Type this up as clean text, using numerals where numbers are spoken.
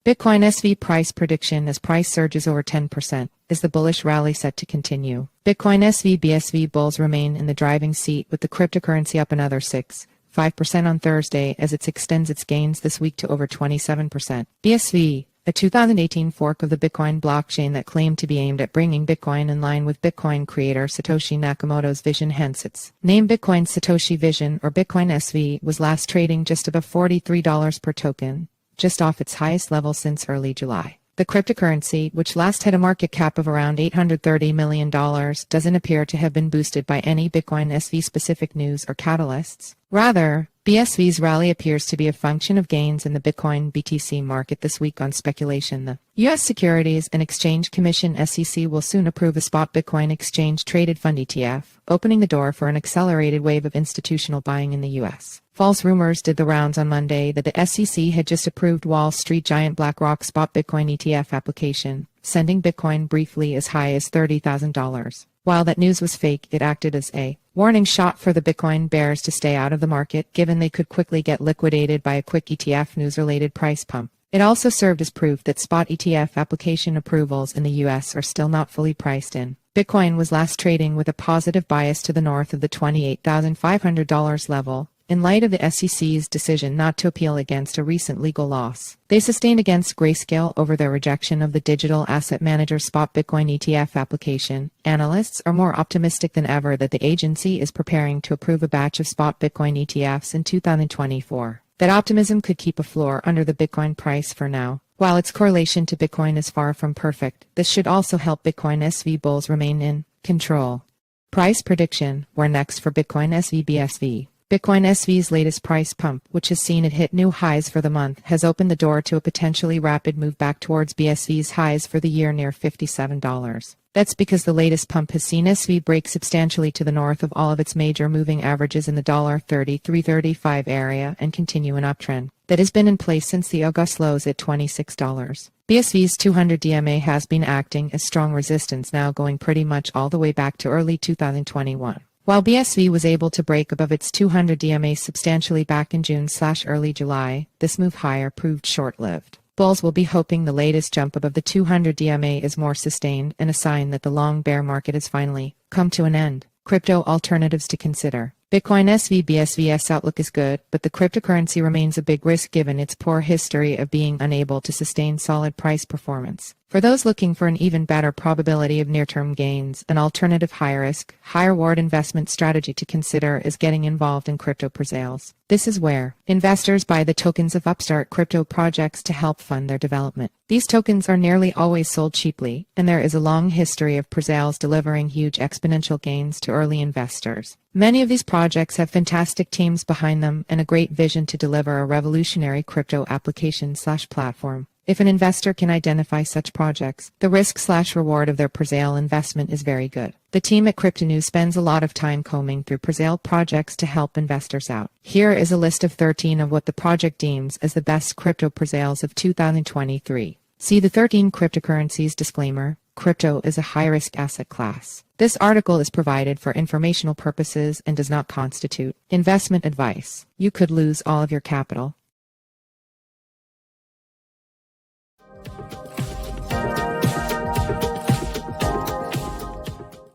Bitcoin SV price prediction as price surges over 10%. Is the bullish rally set to continue? Bitcoin BSV bulls remain in the driving seat with the cryptocurrency up another 5% on Thursday as it extends its gains this week to over 27%. BSV, a 2018 fork of the Bitcoin blockchain that claimed to be aimed at bringing Bitcoin in line with Bitcoin creator Satoshi Nakamoto's vision, hence its name. Bitcoin Satoshi Vision, or Bitcoin SV, was last trading just above $43 per token, just off its highest level since early July. The cryptocurrency, which last had a market cap of around $830 million, doesn't appear to have been boosted by any Bitcoin SV-specific news or catalysts. Rather, BSV's rally appears to be a function of gains in the Bitcoin BTC market this week on speculation. The U.S. Securities and Exchange Commission (SEC) will soon approve a spot Bitcoin exchange-traded fund ETF, opening the door for an accelerated wave of institutional buying in the U.S. False rumors did the rounds on Monday that the SEC had just approved Wall Street giant BlackRock's spot Bitcoin ETF application, sending Bitcoin briefly as high as $30,000. While that news was fake, it acted as a warning shot for the Bitcoin bears to stay out of the market, given they could quickly get liquidated by a quick ETF news-related price pump. It also served as proof that spot ETF application approvals in the U.S. are still not fully priced in. Bitcoin was last trading with a positive bias to the north of the $28,500 level, in light of the SEC's decision not to appeal against a recent legal loss. They sustained against Grayscale over their rejection of the digital asset manager spot Bitcoin ETF application. Analysts are more optimistic than ever that the agency is preparing to approve a batch of spot Bitcoin ETFs in 2024. That optimism could keep a floor under the Bitcoin price for now. While its correlation to Bitcoin is far from perfect, this should also help Bitcoin SV bulls remain in control. Price prediction: where next for Bitcoin BSV? Bitcoin SV's latest price pump, which has seen it hit new highs for the month, has opened the door to a potentially rapid move back towards BSV's highs for the year near $57. That's because the latest pump has seen SV break substantially to the north of all of its major moving averages in the $33.35 area and continue an uptrend that has been in place since the August lows at $26. BSV's 200 DMA has been acting as strong resistance, now going pretty much all the way back to early 2021. While BSV was able to break above its 200 DMA substantially back in June/early July, this move higher proved short-lived. Bulls will be hoping the latest jump above the 200 DMA is more sustained and a sign that the long bear market has finally come to an end. Crypto alternatives to consider. Bitcoin BSV's outlook is good, but the cryptocurrency remains a big risk given its poor history of being unable to sustain solid price performance. For those looking for an even better probability of near-term gains, an alternative high-risk, high-reward investment strategy to consider is getting involved in crypto pre-sales. This is where investors buy the tokens of upstart crypto projects to help fund their development. These tokens are nearly always sold cheaply, and there is a long history of pre-sales delivering huge exponential gains to early investors. Many of these projects have fantastic teams behind them and a great vision to deliver a revolutionary crypto application/platform. If an investor can identify such projects, the risk/reward of their pre-sale investment is very good. The team at Crypto News spends a lot of time combing through pre-sale projects to help investors out. Here is a list of 13 of what the project deems as the best crypto pre-sales of 2023. See the 13 cryptocurrencies disclaimer. Crypto is a high-risk asset class. This article is provided for informational purposes and does not constitute investment advice. You could lose all of your capital.